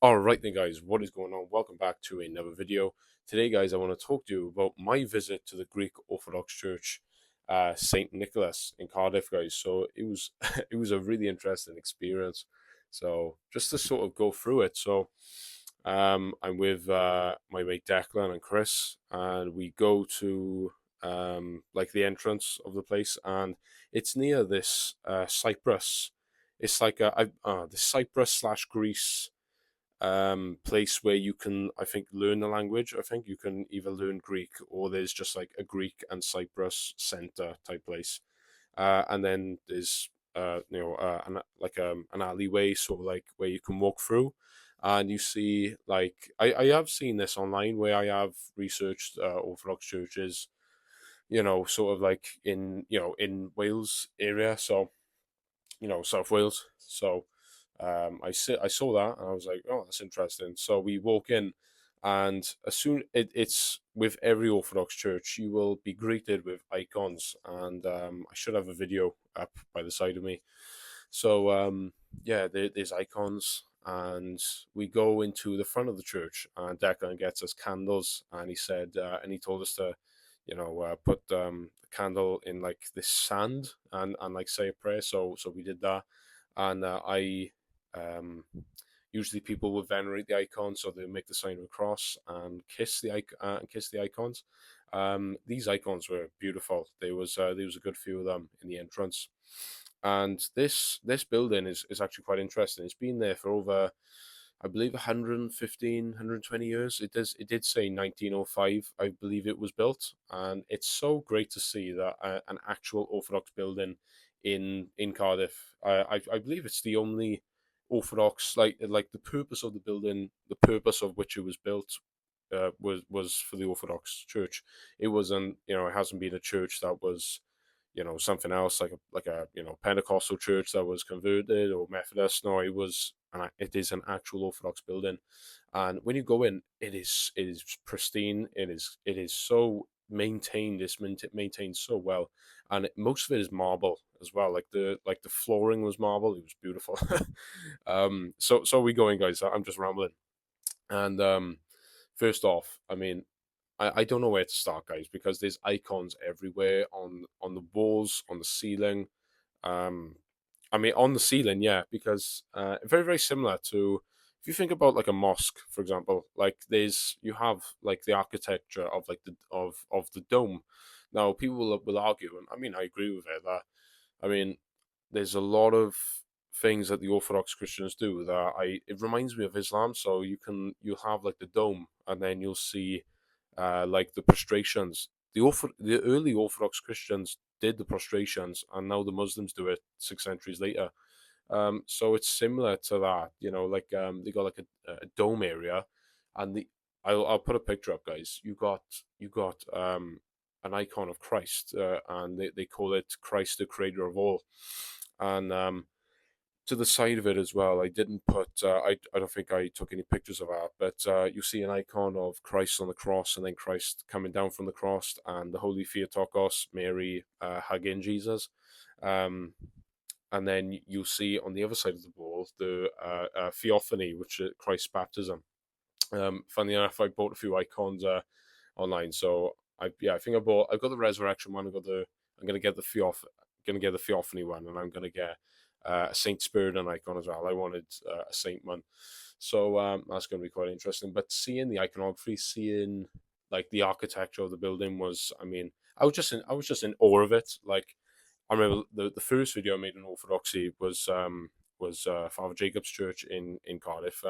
Alright then guys, what is going on? Welcome back to another video. Today guys, I want to talk to you about my visit to the Greek Orthodox Church, St. Nicholas in Cardiff guys. So it was it was a really interesting experience. So just to sort of go through it. I'm with my mate Declan and Chris, and we go to like the entrance of the place, and it's near this Cyprus. It's like the Cyprus slash Greece place where you can, I think, learn the language. I think you can either learn Greek, or there's just like a Greek and Cyprus center type place. And then there's an alleyway, sort of like where you can walk through, and you see like I have seen this online where I have researched Orthodox churches, sort of like in Wales area. So South Wales. So I saw that and I was like, oh, that's interesting. So we walk in, and as soon it's with every Orthodox church, you will be greeted with icons, and I should have a video up by the side of me. So yeah, there's icons, and we go into the front of the church, and Declan gets us candles, and he told us to, put the candle in like this sand and like say a prayer. So we did that, and I usually people would venerate the icons, so they make the sign of a cross and kiss the icons. These icons were beautiful. There was a good few of them in the entrance, and this building is actually quite interesting. It's been there for over, I believe, 115, 120 years. It did say 1905, I believe it was built, and it's so great to see that an actual Orthodox building in Cardiff. I believe it's the only Orthodox, like the purpose of the building, the purpose of which it was built, was for the Orthodox Church. It wasn't, it hasn't been a church that was, something else like a Pentecostal church that was converted, or Methodist. No, it is an actual Orthodox building, and when you go in, it is pristine. It is so maintained. It's maintained so well, and most of it is marble as well. Like the flooring was marble. It was beautiful. So we going, guys. I'm just rambling, and first off, I mean, I don't know where to start, guys, because there's icons everywhere on the walls, on the ceiling. Um, I mean, on the ceiling, yeah, because very very similar to, if you think about like a mosque, for example, like you have like the architecture of like the dome. Now people will argue, and I mean I agree with it, that I mean there's a lot of things that the Orthodox Christians do that it reminds me of Islam. So you'll have like the dome, and then you'll see like the prostrations. The early Orthodox Christians did the prostrations, and now the Muslims do it 6 centuries later. So it's similar to that, like they got like a dome area, and I'll put a picture up, guys. You got an icon of Christ, and they call it Christ, the Creator of all, and to the side of it as well. I didn't put. I don't think I took any pictures of that, but you see an icon of Christ on the cross, and then Christ coming down from the cross, and the Holy Theotokos, Mary hugging Jesus. Um, and then you'll see on the other side of the wall the theophany, which is Christ's baptism. Funny enough, I bought a few icons online, so I think I've got the resurrection one. I'm gonna get the theophany one, and I'm gonna get a Saint Spiridon icon as well. I wanted a saint one, so that's gonna be quite interesting. But seeing the iconography, seeing like the architecture of the building was, I mean, I was just in awe of it. Like I remember the first video I made in Orthodoxy was Father Jacob's church in Cardiff,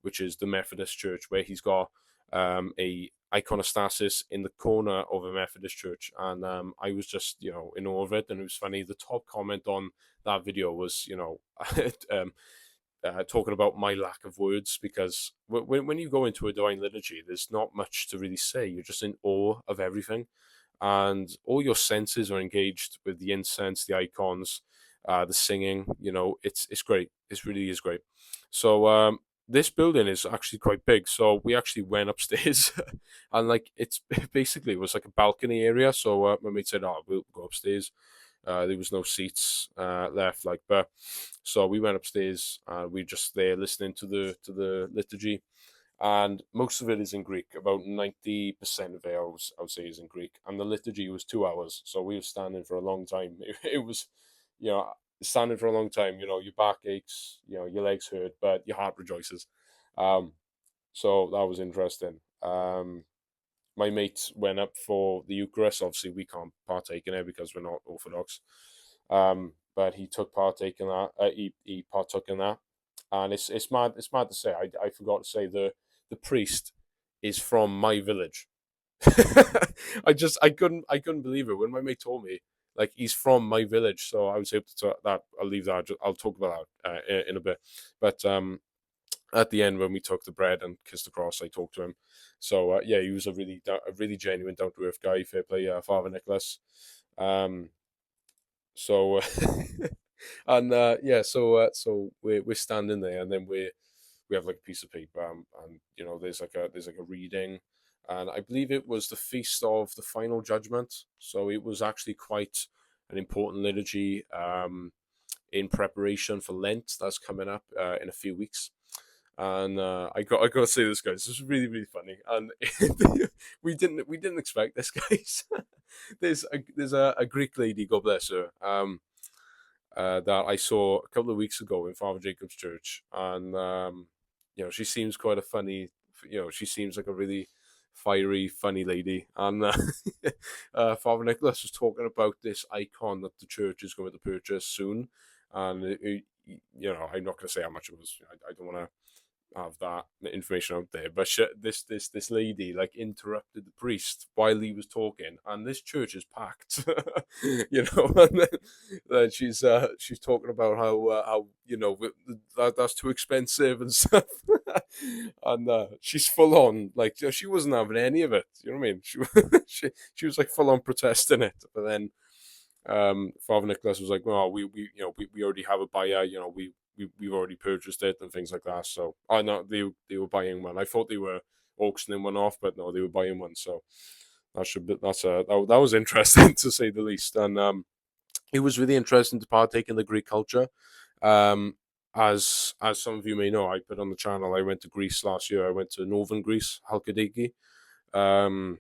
which is the Methodist church, where he's got a iconostasis in the corner of a Methodist church, and I was just in awe of it. And it was funny. The top comment on that video was talking about my lack of words, because when you go into a divine liturgy, there's not much to really say. You're just in awe of everything, and all your senses are engaged with the incense, the icons, the singing. It's great. It really is great. So this building is actually quite big. So we actually went upstairs, and like it's basically, it was like a balcony area. So my mate said, "Oh, we'll go upstairs." There was no seats left, like, but so we went upstairs and we just there listening to the liturgy, and most of it is in Greek. About 90% of it, I would say, is in Greek, and the liturgy was 2 hours, so we were standing for a long time. It was, you know, standing for a long time. Your back aches, your legs hurt, but your heart rejoices. Um, so that was interesting. My mate went up for the Eucharist. Obviously, we can't partake in it because we're not Orthodox. But he took partake in that. He partook in that, and it's mad. It's mad to say. I forgot to say the priest is from my village. I couldn't believe it when my mate told me, like, he's from my village. So I was able to talk that. I'll leave that. I'll talk about that in a bit. But at the end, when we took the bread and kissed the cross, I talked to him. So yeah, he was a really genuine, down to earth guy. Fair play, Father Nicholas. Um, so and yeah, so we're standing there, and then we have like a piece of paper, and there's like a reading, and I believe it was the feast of the final judgment. So it was actually quite an important liturgy, in preparation for Lent that's coming up in a few weeks. And I got to say this, guys. This is really really funny, and we didn't expect this, guys. There's a Greek lady, God bless her, that I saw a couple of weeks ago in Father Jacob's church, and she seems quite a funny. She seems like a really fiery, funny lady, and Father Nicholas was talking about this icon that the church is going to purchase soon, and I'm not going to say how much it was. I don't want to have that information out there. But this lady like interrupted the priest while he was talking, and this church is packed. And then she's talking about how that's too expensive and stuff, and she's full on like she wasn't having any of it. You know what I mean? She was like full on protesting it, but then Father Nicholas was like, "Well, we already have a buyer. We've already purchased it and things like that." So I know they were buying one. I thought they were auctioning one off, but no, they were buying one. So that was interesting to say the least. And it was really interesting to partake in the Greek culture. Um, as some of you may know, I put on the channel. I went to Greece last year. I went to northern Greece, Halkidiki. Um,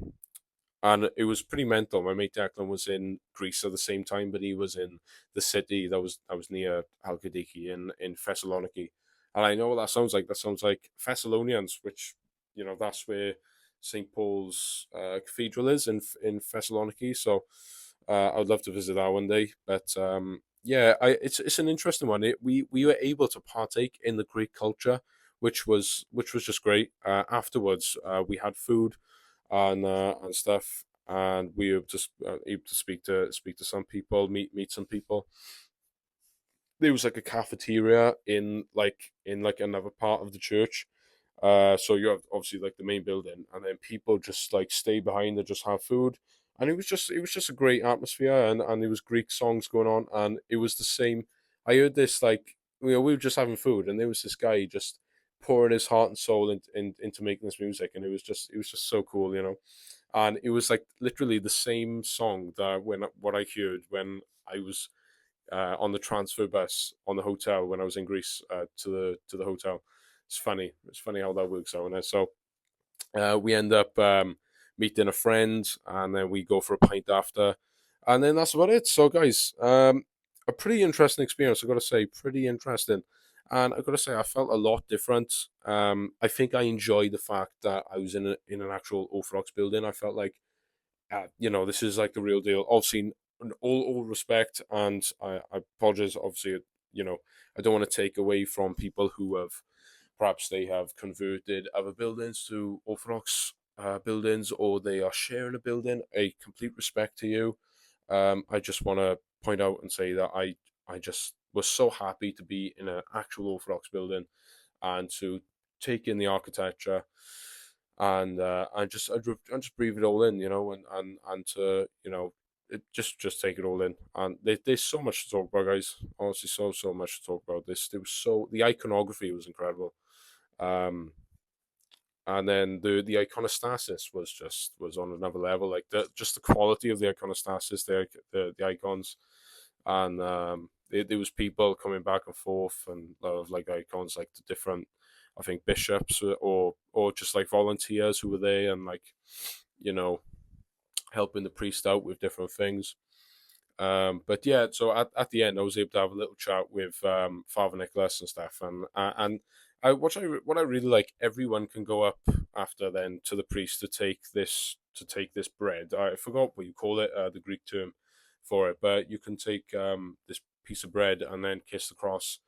and it was pretty mental. My mate Declan was in Greece at the same time, but he was in the city that was near Halkidiki in Thessaloniki. And I know what that sounds like. That sounds like Thessalonians, which that's where St. Paul's Cathedral is in Thessaloniki. So I would love to visit that one day. But yeah, it's an interesting one. We were able to partake in the Greek culture, which was just great. Afterwards, we had food and stuff. And we were just able to speak to some people, meet some people. There was like a cafeteria in another part of the church. So you have obviously like the main building, and then people just like stay behind and just have food. And it was just a great atmosphere, and there was Greek songs going on, and it was the same. I heard this like we were just having food, and there was this guy just pouring his heart and soul into making this music, and it was just so cool. And it was like literally the same song that when what I heard when I was on the transfer bus on the hotel when I was in Greece to the hotel. It's funny. It's funny how that works out. And so we end up meeting a friend, and then we go for a pint after, and then that's about it. So, guys, a pretty interesting experience. I got to say, pretty interesting. And I got to say, I felt a lot different. I think I enjoyed the fact that I was in an actual Orthodox building. I felt like this is like the real deal. Obviously, in all respect, and I apologize. Obviously, I don't want to take away from people who have perhaps they have converted other buildings to Orthodox buildings, or they are sharing a building. A complete respect to you. I just want to point out and say that I just was so happy to be in an actual Orthodox building and to take in the architecture and just breathe it all in, and to just take it all in. And there's so much to talk about, guys. Honestly, so much to talk about. The iconography was incredible. Um, and then the iconostasis was on another level. Like just the quality of the iconostasis, the icons. and there was people coming back and forth, and a lot of like icons, like the different, I think, bishops or just like volunteers who were there and like, you know, helping the priest out with different things. But yeah, so at the end, I was able to have a little chat with Father Nicholas and stuff, and what I really like, everyone can go up after then to the priest to take this bread. I forgot what you call it, the Greek term for it, but you can take this piece of bread and then kiss the cross.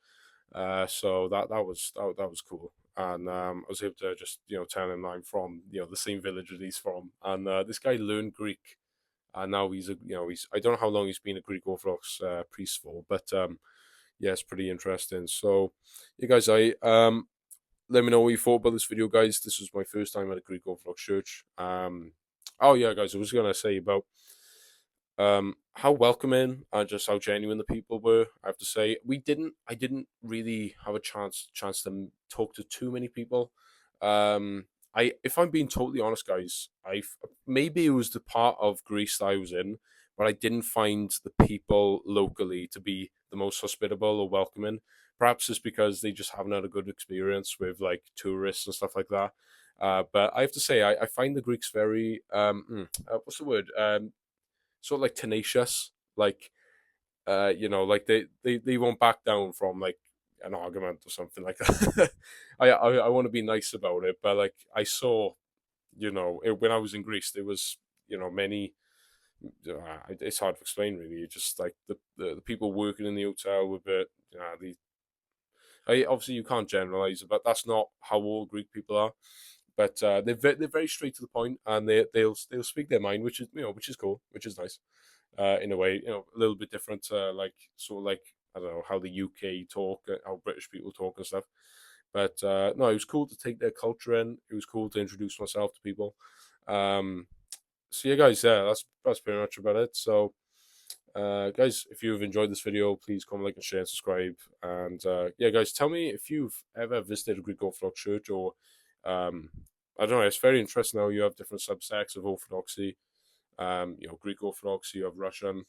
So that was cool. And I was able to just tell him I'm from the same village that he's from, and this guy learned Greek, and now he's a he's I don't know how long he's been a Greek Orthodox priest for, but yeah, it's pretty interesting. So, you guys, I let me know what you thought about this video, guys. This was my first time at a Greek Orthodox church. Oh yeah, guys, I was gonna say about how welcoming and just how genuine the people were. I have to say, I didn't really have a chance to talk to too many people. If I'm being totally honest, guys, I maybe it was the part of Greece that I was in, but I didn't find the people locally to be the most hospitable or welcoming. Perhaps it's because they just haven't had a good experience with like tourists and stuff like that. But I have to say, I find the Greeks very what's the word, sort of like tenacious, like like they won't back down from like an argument or something like that. I want to be nice about it, but like I saw, when I was in Greece, there was many. It's hard to explain really. Just like the people working in the hotel with it. Obviously you can't generalize, but that's not how all Greek people are. But they're very straight to the point, and they'll speak their mind, which is which is cool, which is nice. In a way, a little bit different, like sort of like I don't know how the UK talk, how British people talk and stuff. But no, it was cool to take their culture in. It was cool to introduce myself to people. Um, so yeah, guys, yeah, that's pretty much about it. So, guys, if you've enjoyed this video, please comment, like, and share, and subscribe. And yeah, guys, tell me if you've ever visited a Greek Orthodox church, or I don't know. It's very interesting how you have different subsects of Orthodoxy. Greek Orthodox, you have Russian.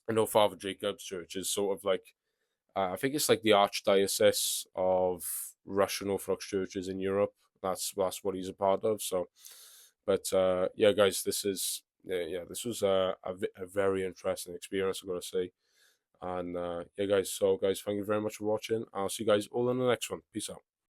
I know Father Jacob's church is sort of like, I think it's like the archdiocese of Russian Orthodox churches in Europe. That's what he's a part of. So, but yeah, guys, this was a very interesting experience, I've got to say. And yeah, guys, so guys, thank you very much for watching. I'll see you guys all in the next one. Peace out.